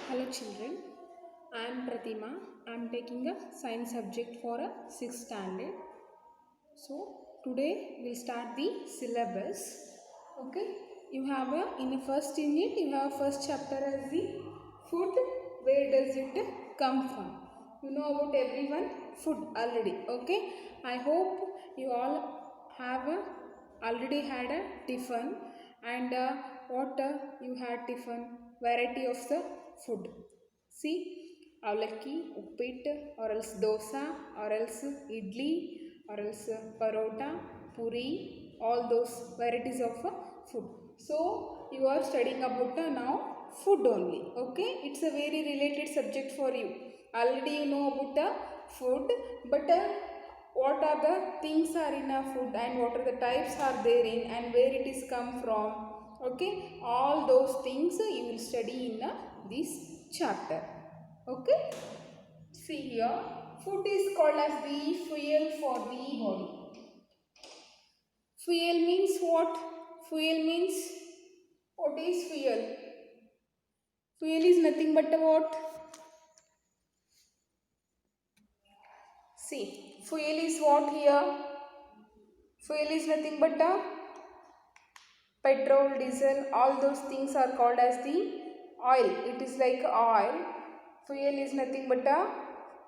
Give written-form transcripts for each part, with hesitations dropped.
Hello children, I am Pratima. I am taking a science subject for a 6th standard. So today we'll start the syllabus. Okay, you have in the first unit you have first chapter as the food. Where does it come from? You know about everyone food already. Okay, I hope you all have already had a tiffin and what you had tiffin variety of the food. See, avlaki, uppit, or else dosa, or else idli, or else parota, puri, all those varieties of food. So you are studying about now food only. Okay, it's a very related subject for you. Already you know about the food, but what are the things are in a food and what are the types are there in and where it is come from. Okay, all those things you will study in this chapter. Okay, see here, food is called as the fuel for the body. Fuel means what? Fuel means, what is fuel? Fuel is nothing but a what? See, fuel is what here? Fuel is nothing but a petrol, diesel, all those things are called as the oil. It is like oil. Fuel is nothing but a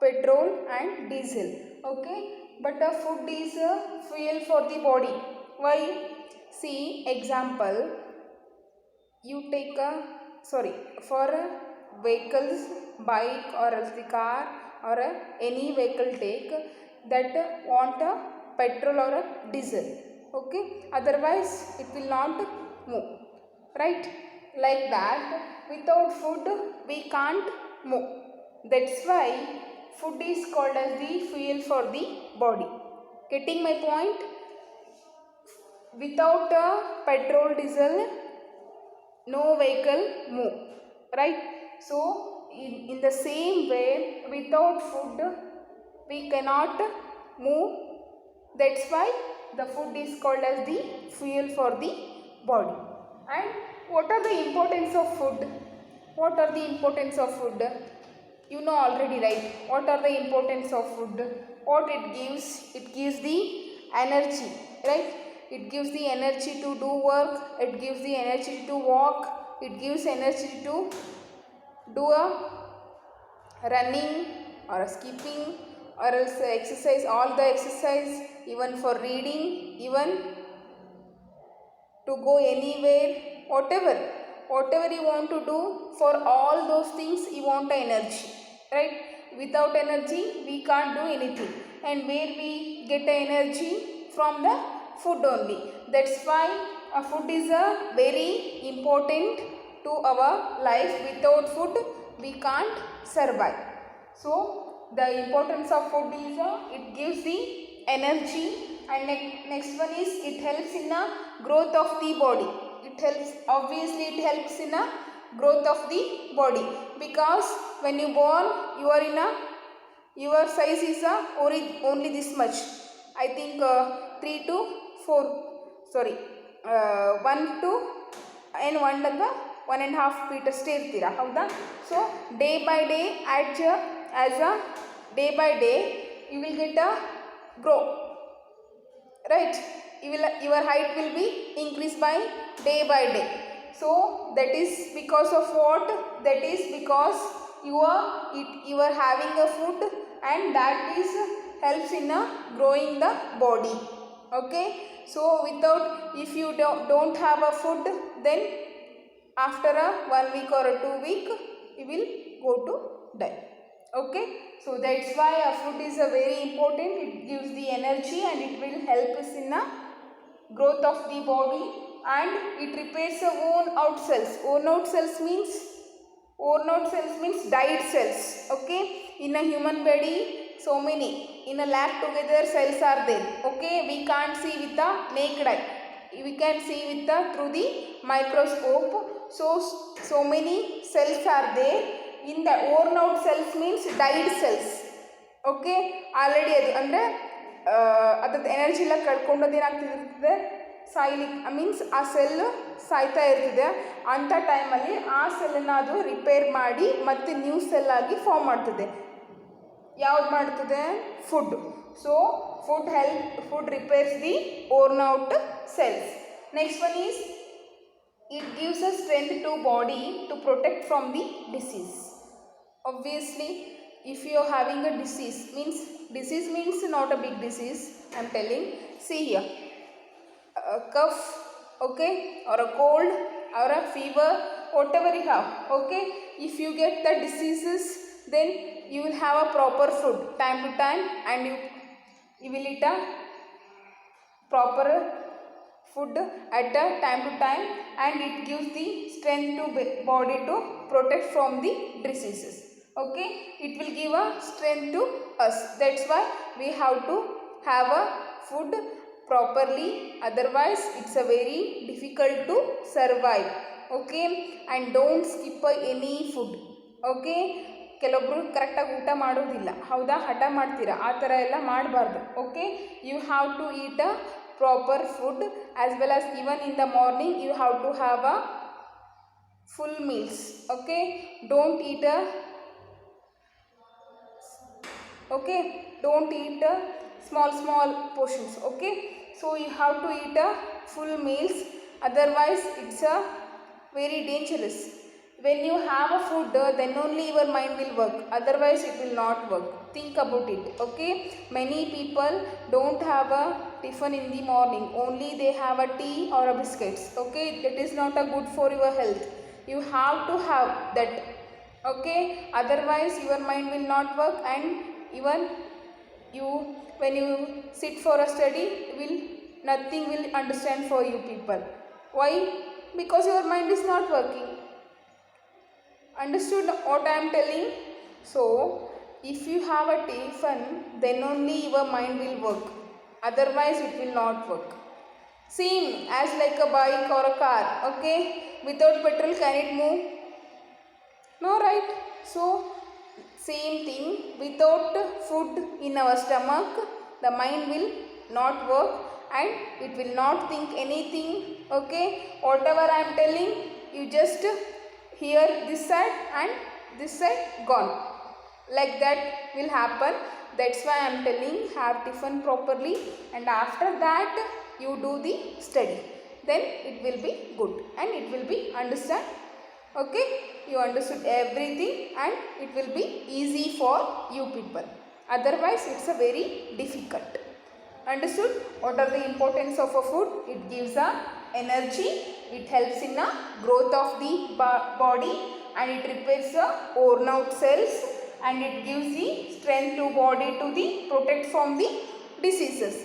petrol and diesel. Okay, but a food is a fuel for the body. Why? See, example, you take a for vehicles, bike or else the car or any vehicle take that want a petrol or a diesel. Okay, otherwise it will not move, right? Like that, without food we can't move. That's why food is called as the fuel for the body. Getting my point? Without petrol, diesel, no vehicle move, right? So in the same way, without food we cannot move. That's why the food is called as the fuel for the body. And what are the importance of food? What are the importance of food? You know already, right? What are the importance of food? What it gives? It gives the energy, right? It gives the energy to do work. It gives the energy to walk. It gives energy to do a running or a skipping or else exercise, all the exercise, even for reading, even to go anywhere, whatever you want to do, for all those things you want energy, right? Without energy we can't do anything. And where we get the energy? From the food only. That's why food is a very important to our life. Without food we can't survive. So the importance of food is it gives the energy. And next one is it helps in the growth of the body. It helps, obviously it helps in the growth of the body, because when you born you are in a, your size is only this much. I think 3 to 4 sorry 1 to and 1 ಅಂತ 1.5 feet ಅಷ್ಟೇ ಇರ್ತೀರಾ, ಹೌದಾ? So day by day as a day by day you will get a grow, right? Your height will be increased by day by day. So that is because of what? That is because you are having a food, and that is helps in growing the body. Okay, so without, if you don't have a food, then after a 1 week or a 2 week you will go to die. Okay, so that's why food is a very important. It gives the energy and it will help us in the growth of the body, and it repairs the worn out cells. Worn out cells means died cells. Okay, in a human body so many in a lakh together cells are there. Okay, we can't see with the naked eye, we can see with the through the microscope. So many cells are there. In the worn out cells means died cells. Okay, already ಅದು ಅಂದರೆ ಅದರದ್ದು energy ಎಲ್ಲ ಕಳ್ಕೊಂಡದ್ದು ಏನಾಗ್ತಿರ್ತದೆ, ಸಾಯ್ಲಿಕ್ಕೆ means ಆ cell ಸಾಯ್ತಾ ಇರ್ತದೆ. ಅಂಥ ಟೈಮಲ್ಲಿ ಆ ಸೆಲ್ಲನ್ನು ಅದು ರಿಪೇರ್ ಮಾಡಿ ಮತ್ತೆ ನ್ಯೂ ಸೆಲ್ ಆಗಿ ಫಾರ್ಮ್ ಮಾಡ್ತದೆ. ಯಾವ್ದು ಮಾಡ್ತದೆ? Food. So food repairs the worn out cells. Next one is it gives a strength to body to protect from the disease. Obviously if you are having a disease means not a big disease, I am telling. See here, a cough, okay, or a cold or a fever, whatever you have, okay, if you get the diseases then you will have a proper food time to time and you will eat a proper food at the time to time, and it gives the strength to body to protect from the diseases. Okay, it will give a strength to us. That's why we have to have a food properly, otherwise it's a very difficult to survive. Okay, and don't skip any food. Okay, ಕೆಲವೊಬ್ರು ಕರೆಕ್ಟಾಗಿ ಊಟ ಮಾಡೋದಿಲ್ಲ, ಹೌದಾ? ಹಠ ಮಾಡ್ತೀರಾ, ಆ ಥರ ಎಲ್ಲ ಮಾಡಬಾರ್ದು. Okay, you have to eat a proper food as well as even in the morning you have to have a full meals. Okay, don't eat small portions. Okay, so you have to eat a full meals, otherwise it's a very dangerous. When you have a food then only your mind will work, otherwise it will not work. Think about it. Okay, many people don't have a tiffin in the morning, only they have a tea or a biscuits. Okay, that is not a good for your health. You have to have that. Okay, otherwise your mind will not work, and even you when you sit for a study nothing will understand for you people. Why? Because your mind is not working. Understood what I am telling? So if you have a tiffin then only your mind will work, otherwise it will not work. Same as like a bike or a car. Okay, without petrol can it move? No, right? So same thing, without food in our stomach the mind will not work and it will not think anything. Okay, whatever I am telling you just hear this side and this side gone, like that will happen. That's why I am telling, have tiffin properly and after that you do the study, then it will be good and it will be understand. Okay, you understood everything and it will be easy for you people, otherwise it's a very difficult. Understood what are the importance of a food? It gives a energy, it helps in a growth of the body, and it repairs the worn out cells, and it gives the strength to body to the protect from the diseases.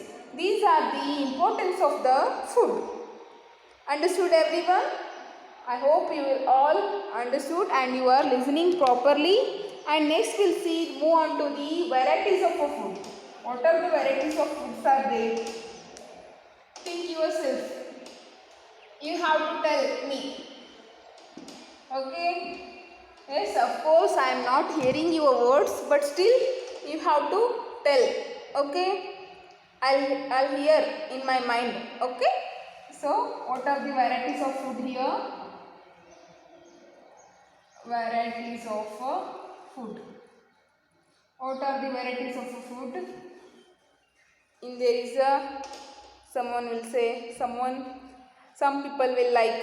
These are the importance of the food. Understood everyone? I hope you will all understood and you are listening properly. And next we'll see, move on to the varieties of a food. What are the varieties of foods are there? Think yourself. You have to tell me. Okay? Yes, of course I am not hearing your words, but still you have to tell. Okay? I'll hear in my mind. Okay? So what are the varieties of food here? Varieties of food. What are the varieties of food? In there is a, someone will say, some people will like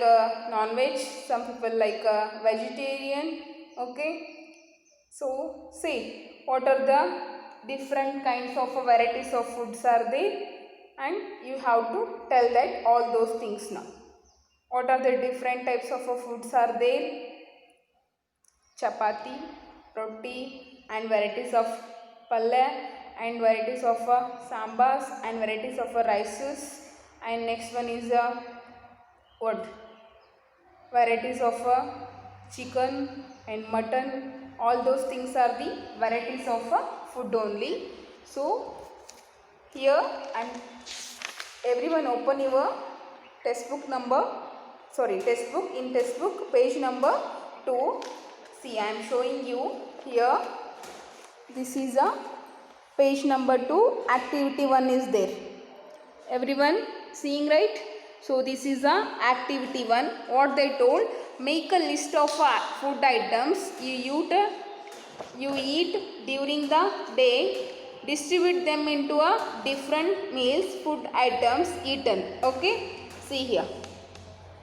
non-veg, some people like vegetarian. Okay, so say what are the different kinds of varieties of foods are there, and you have to tell that all those things now. What are the different types of foods are there? Chapati, roti, and varieties of palle, and varieties of sambas, and varieties of rices, and next one is what? Varieties of chicken and mutton. All those things are the varieties of food only. So here, and everyone open your textbook page number 2. See, I am showing you here. This is a page number 2. Activity 1 is there. Everyone seeing, right? So this is a activity 1. What they told, make a list of food items you eat during the day, distribute them into a different meals, food items eaten. Okay, see here.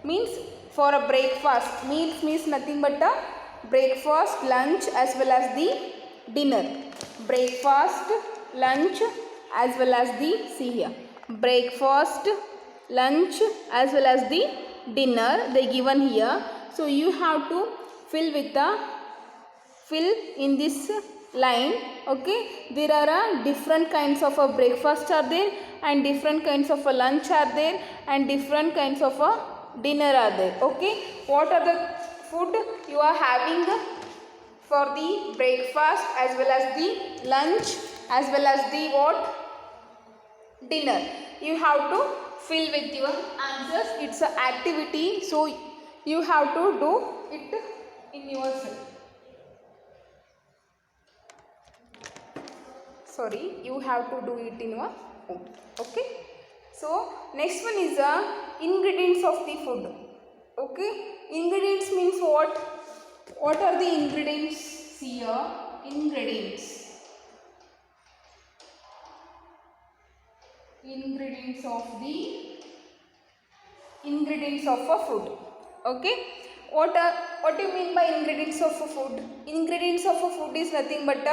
Means for a breakfast, meals means nothing but a breakfast, lunch as well as the dinner. Breakfast, lunch as well as the, see here, breakfast, lunch as well as the dinner they given here. So you have to fill in this line. Okay, there are different kinds of a breakfast are there, and different kinds of a lunch are there, and different kinds of a dinner are there. Okay, what are the food you are having for the breakfast as well as the lunch as well as the what, dinner? You have to fill with your answers. It's an activity, so you have to do it in yourself. Sorry, you have to do it in your home. Okay, so next one is the ingredients of the food. Okay, ingredients means what are the ingredients here? Ingredients of a food. Okay, what do you mean by ingredients of a food? Ingredients of a food is nothing but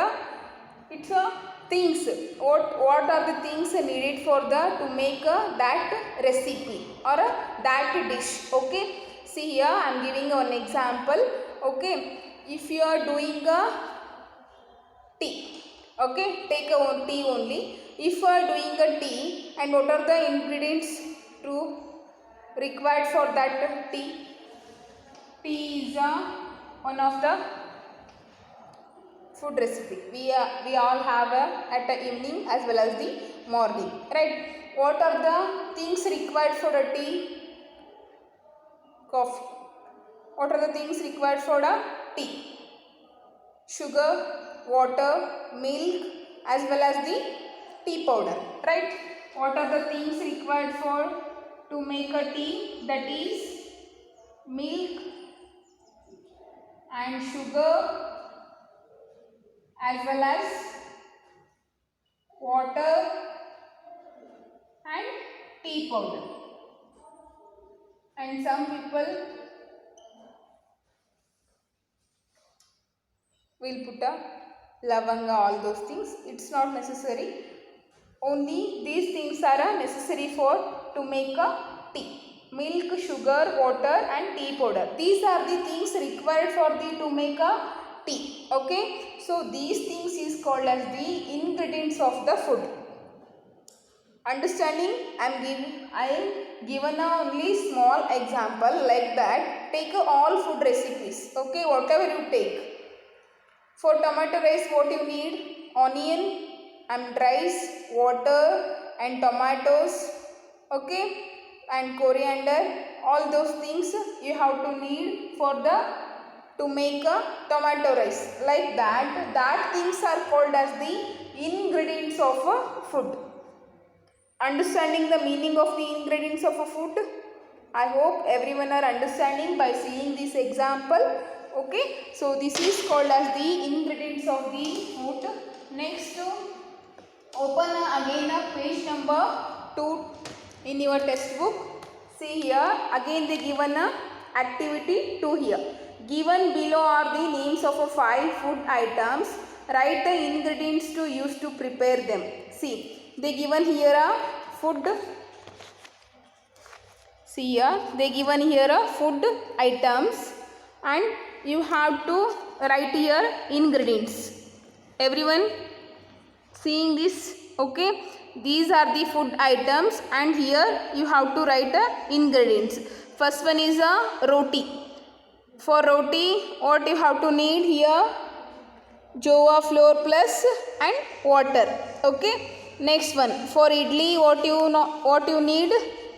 it's a things. What are the things needed for to make that recipe or that dish? Okay, see here I am giving one example. Okay, if you are doing a tea, okay, take a tea only. If you are doing a tea, and what are the ingredients to required for that tea? Tea is one of the food recipe. We all have at the evening as well as the morning, right? What are the things required for a tea? Coffee. What are the things required for a tea? Sugar, water, milk as well as the tea powder, right? What are the things required for to make a tea? That is milk and sugar as well as water and tea powder. And some people will put a lavanga, all those things. It's not necessary. Only these things are necessary for to make a tea. Milk, sugar, water and tea powder. These are the things required for to make a tea. Okay, so these things is called as the ingredients of the food. Understanding? I am given only small example like that. Take all food recipes. Okay, whatever you take. For tomato rice, what you need? Onion and rice, water and tomatoes. Okay, and coriander. All those things you have to need for to make a tomato rice. Like that things are called as the ingredients of a food. Understanding the meaning of the ingredients of a food? I hope everyone are understanding by seeing this example. Okay, so this is called as the ingredients of the food. Next, open again page number 2 in your textbook. See here, again they given activity 2 here. Given below are the names of 5 food items. Write the ingredients to use to prepare them. See, they given here a food. See here, they given here a food items, and you have to write here ingredients. Everyone seeing this? Okay, these are the food items, and here you have to write ingredients. First one is a roti. For roti, what you have to need here? Jova flour plus and water. Okay. Next one, for idli, what you need?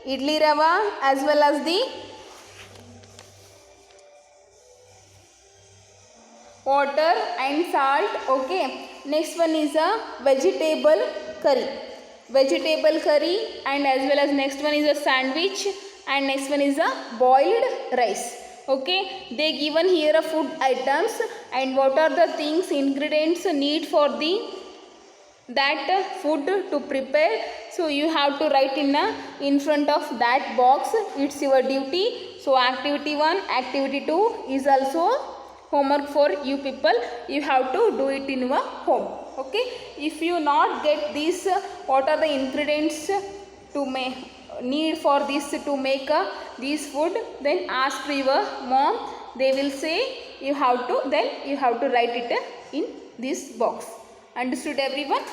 Idli rava as well as the water and salt. Okay. Next one is a vegetable curry. And as well as next one is a sandwich and next one is a boiled rice. Okay, they given here a food items and what are the things ingredients need for the that food to prepare. So you have to write in front of that box. It's your duty. So activity 1, activity 2 is also homework for you people. You have to do it in your home. Okay, if you not get this what are the ingredients to make need for this to make this food, then ask your mom. They will say you have to, then you have to write it in this box. Understood everyone?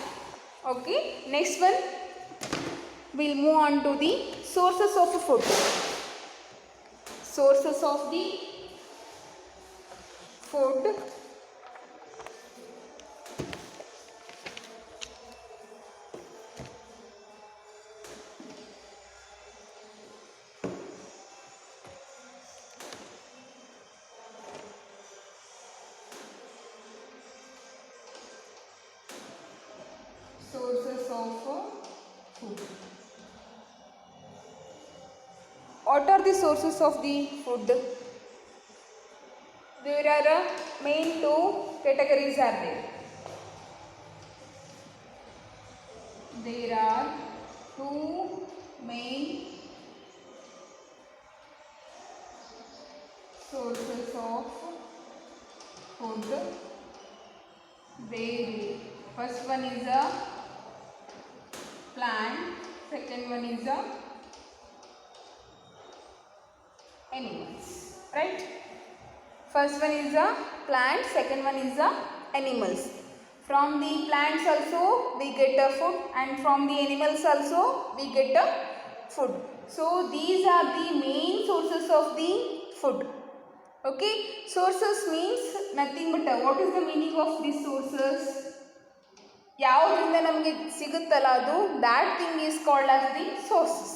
Okay, next one we'll move on to the sources of food. Sources of the food. Sources of food. What are the sources of the food? There are main two categories are there. There are two main sources of food. They, first one is a plant, second one is a animals, right? First one is a plant, second one is a animals. From the plants also we get a food and from the animals also we get a food. So these are the main sources of the food. Okay, sources means nothing but what is the meaning of these sources? ಯಾವುದರಿಂದ ನಮಗೆ ಸಿಗುತ್ತಲ್ಲ ಅದು, that thing is called as the sources.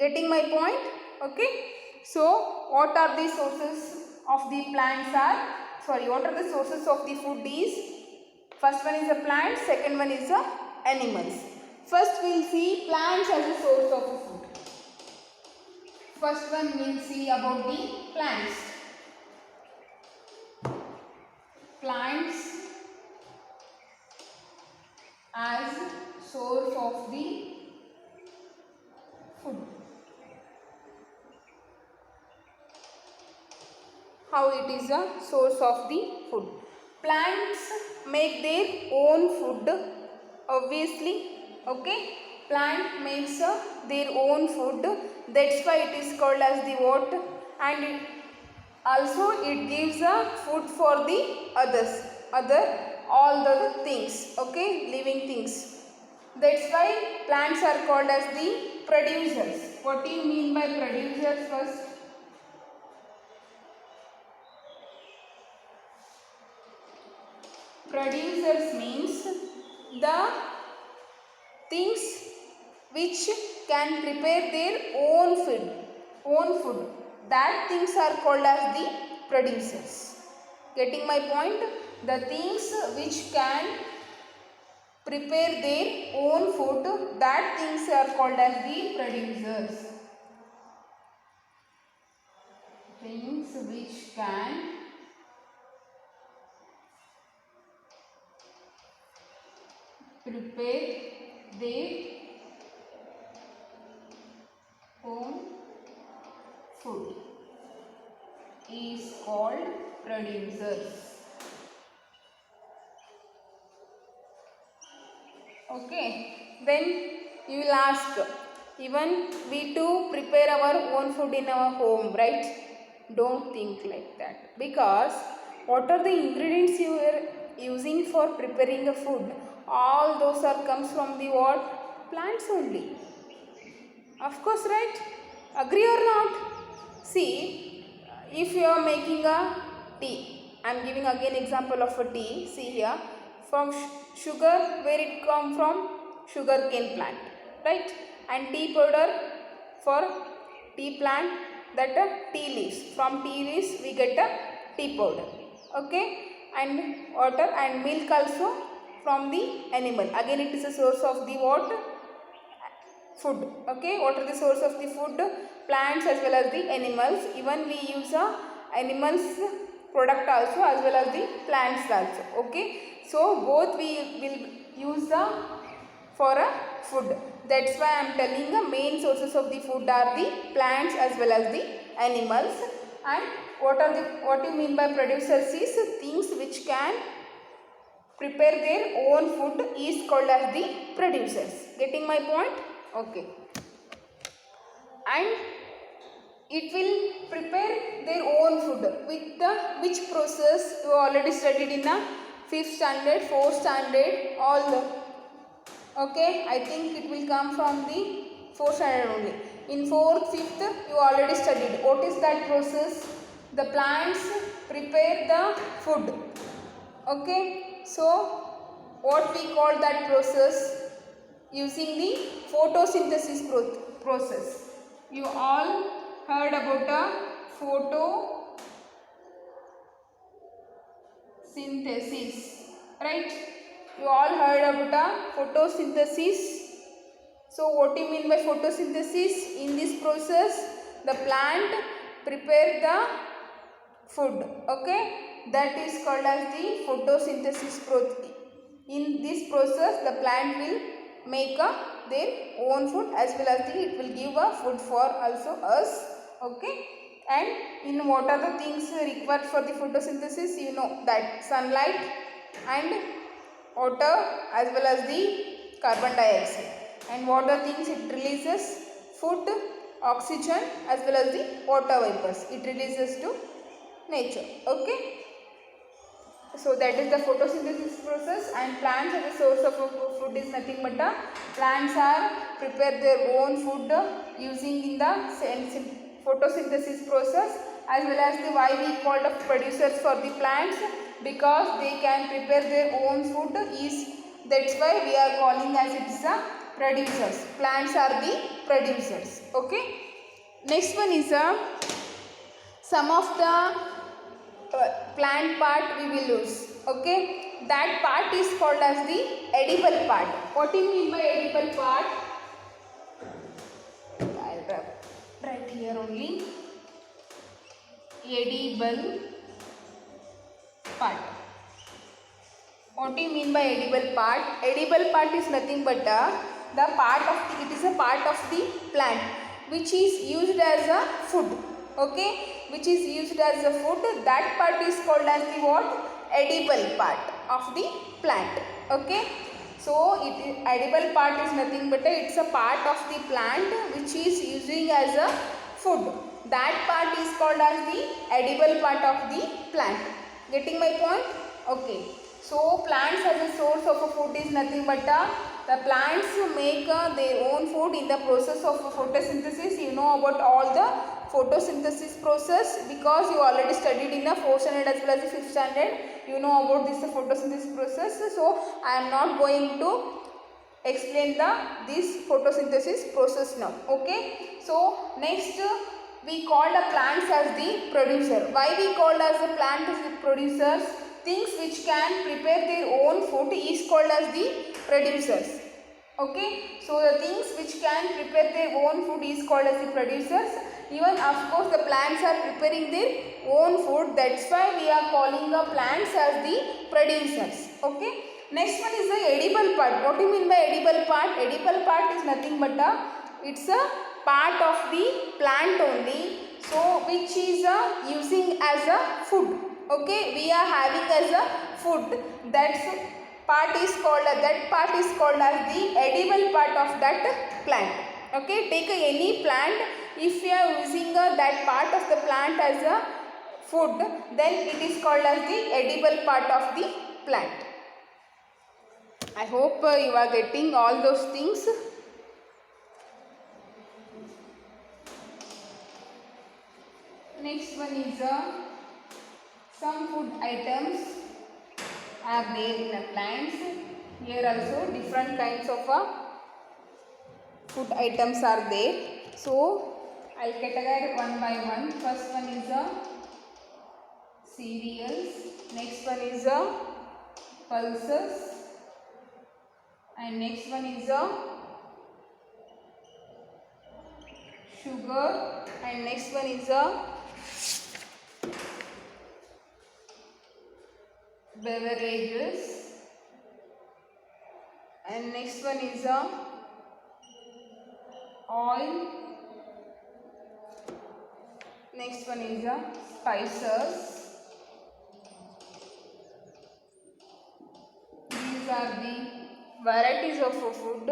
Getting my point? Okay, so what are the sources of the plants are, sorry, what are the sources of the food is, first one is a plant, second one is a animals. First we will see plants as a source of food. First one we will see about the plants. Plants as source of the food. How it is a source of the food? Plants make their own food, obviously. Okay, plant makes their own food, that's why it is called as the what, and also it gives a food for the others, all the things, okay, living things. That's why plants are called as the producers. What do you mean by producers first? Producers means the things which can prepare their own food. That things are called as the producers. Getting my point? The things which can prepare their own food, that things are called as the producers. Things which can prepare their own food is called producers. Okay, then you will ask, even we too prepare our own food in our home, right? Don't think like that, because what are the ingredients you are using for preparing a food? All those are comes from the what? Plants only. Of course, right? Agree or not? See, if you are making a tea, I am giving again example of a tea. See here, from sugar, where it come from? Sugarcane plant, right? And tea powder for tea plant, that tea leaves. From tea leaves we get a tea powder. Okay, and water and milk also from the animal. Again it is a source of the what? food. Okay, what are the source of the food? Plants as well as the animals. Even we use a animals product also as well as the plants also. Okay, so both we will use the for a food. That's why I am telling the main sources of the food are the plants as well as the animals. And what you mean by producers is things which can prepare their own food is called as the producers. Getting my point? Okay. And it will prepare their own food with the which process you already studied in the 5th standard, 4th standard, all the. Okay, I think it will come from the 4th standard only. In 4th, 5th, you already studied. What is that process? The plants prepare the food. Okay, so what we call that process? Using the photosynthesis process. You all heard about a photosynthesis, right? You all heard about a photosynthesis. So what do you mean by photosynthesis? In this process, the plant prepare the food. Okay, that is called as the photosynthesis process. In this process, the plant will make their own food as well as it will give a food for also us. Okay, and in what are the things required for the photosynthesis? You know that sunlight and water as well as the carbon dioxide. And what are things it releases? Food, oxygen as well as the water vapors. It releases to nature. Okay. So that is the photosynthesis process, and plants as a source of food is nothing but plants are prepare their own food using in the photosynthesis process, as well as the why we call the producers for the plants, because they can prepare their own food is, that's why we are calling as it is a producers. Plants are the producers. Okay. Next one is some of the plant part we will use. Okay, that part is called as the edible part. What do you mean by edible part? I'll write here only. Edible part. What do you mean by edible part? Edible part is nothing but the part of the, it is a part of the plant which is used as a food. Okay, which is used as a food. That part is called as the what? Edible part of the plant. Okay, so edible part is nothing but it's a part of the plant which is using as a food. That part is called as the edible part of the plant. Getting my point? Okay. So plants as a source of a food is nothing but the plants make their own food in the process of photosynthesis. You know about all the photosynthesis process because you already studied in the 4th standard as well as the 5th standard. You know about this photosynthesis process. So I am not going to explain this photosynthesis process now. Okay. So next we call the plants as the producer. Why we call as the plant as the producers? Things which can prepare their own food is called as the producers. Okay, so the things which can prepare their own food is called as the producers. Even of course the plants are preparing their own food. That's why we are calling the plants as the producers. Okay. Next one is the edible part. What do you mean by edible part? Edible part is nothing but it's a part of the plant only. So which is using as a food. Okay, we are having as a food. That part is called as the edible part of that plant. Okay, take any plant. If you are using that part of the plant as a food, then it is called as the edible part of the plant. I hope you are getting all those things. Next one is some food items are there in the plants. Here also different kinds of food items are there. So I'll categorize one by one. First one is cereals. Next one is pulses. And next one is sugar, and next one is a beverages, and next one is a oil, next one is a spices. These are the varieties of food.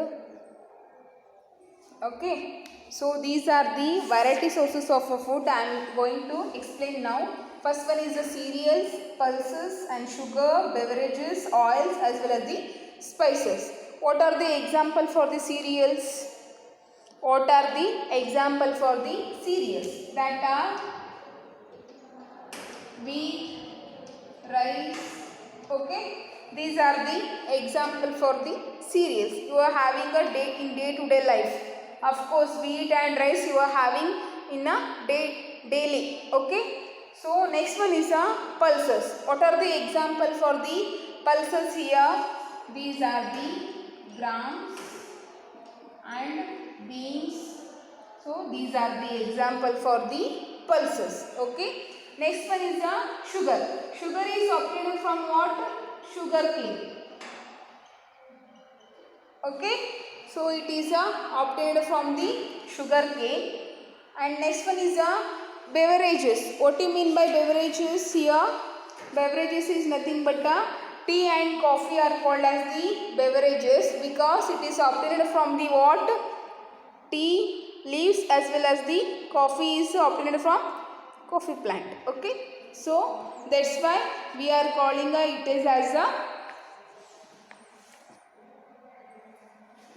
Okay, so these are the variety sources of food I am going to explain now. First one is the cereals, pulses and sugar, beverages, oils as well as the spices. What are the example for the cereals? What are the example for the cereals? That are wheat, rice, okay. These are the example for the cereals you are having a day-to-day life. Of course, wheat and rice you are having in a daily, okay. So next one is a pulses. What are the example for the pulses here? These are the grams and beans. So these are the example for the pulses, okay. Next one is a sugar. Sugar is obtained from what? Sugar cane. Okay, so it is obtained from the sugar cane. And next one is beverages. What do you mean by beverages here? Beverages is nothing but tea and coffee are called as the beverages because it is obtained from the what? Tea leaves as well as the coffee is obtained from coffee plant. Okay, so that's why we are calling it as a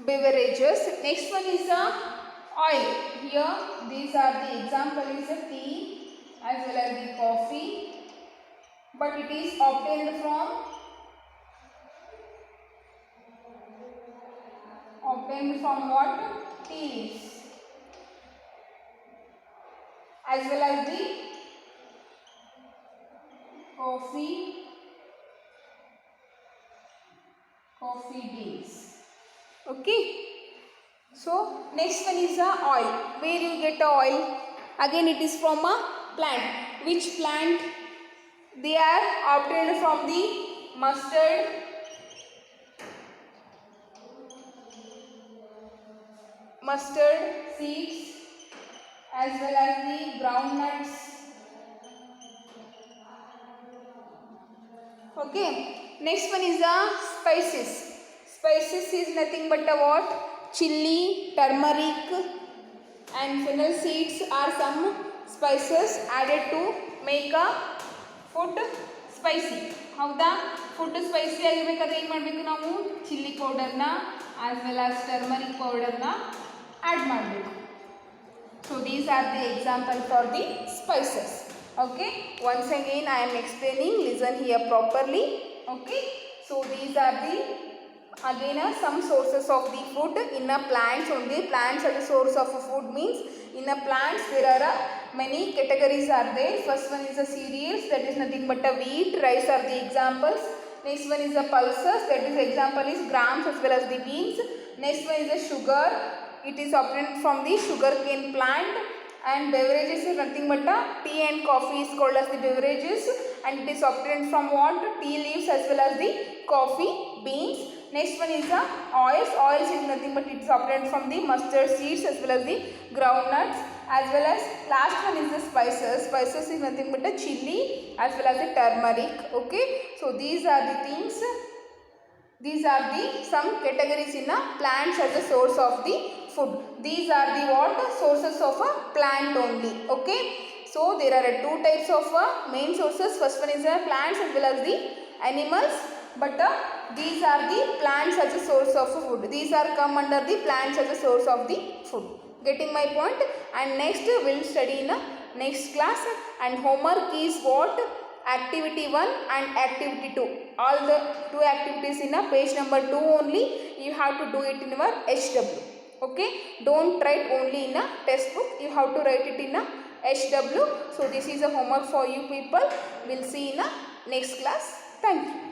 beverages. Next one is oil. Here these are the example is a tea as well as the coffee, but it is obtained from what? Tea leaves as well as the coffee beans. Okay. So next one is oil. Where you get oil? Again it is from a plant. Which plant? They are obtained from the mustard seeds as well as the groundnuts. Okay. Next one is spices. Spices is nothing but what? Chili, turmeric and fennel seeds are some spices added to make a food spicy. Howda? Food spicy agibekadre ಏನು ಮಾಡಬೇಕು ನಾವು chilli powder ನ as well as turmeric powder ನ add ಮಾಡಬೇಕು. So these are the example for the spices. Okay, once again I am explaining, listen here properly. Okay, so these are the again some sources of the food in a plants only. Plants as a source of food means in a plants there are many categories are there. First one is the cereals, that is nothing but a wheat, rice are the examples. Next one is the pulses, that is example is grams as well as the beans. Next one is the sugar, it is obtained from the sugar cane plant. And beverages is nothing but tea and coffee is called as the beverages, and it is obtained from what? Tea leaves as well as the coffee beans. Next one is oils. Oils is nothing but it is obtained from the mustard seeds as well as the groundnuts, as well as last one is the spices. Spices is nothing but a chili as well as the turmeric. Okay, so these are the things. These are the some categories in plants as a source of the food. These are the what? Sources of a plant only. Okay, so there are two types of main sources. First one is plants as well as the animals, but these are the plants as a source of food. These are come under the plants as a source of the food. Getting my point? And next we will study in next class. And homework is what? Activity 1 and activity 2. All the two activities in page number 2 only. You have to do it in your HW. Okay, don't write only in a textbook, you have to write it in a HW. So this is a homework for you people. We'll see in a next class. Thank you.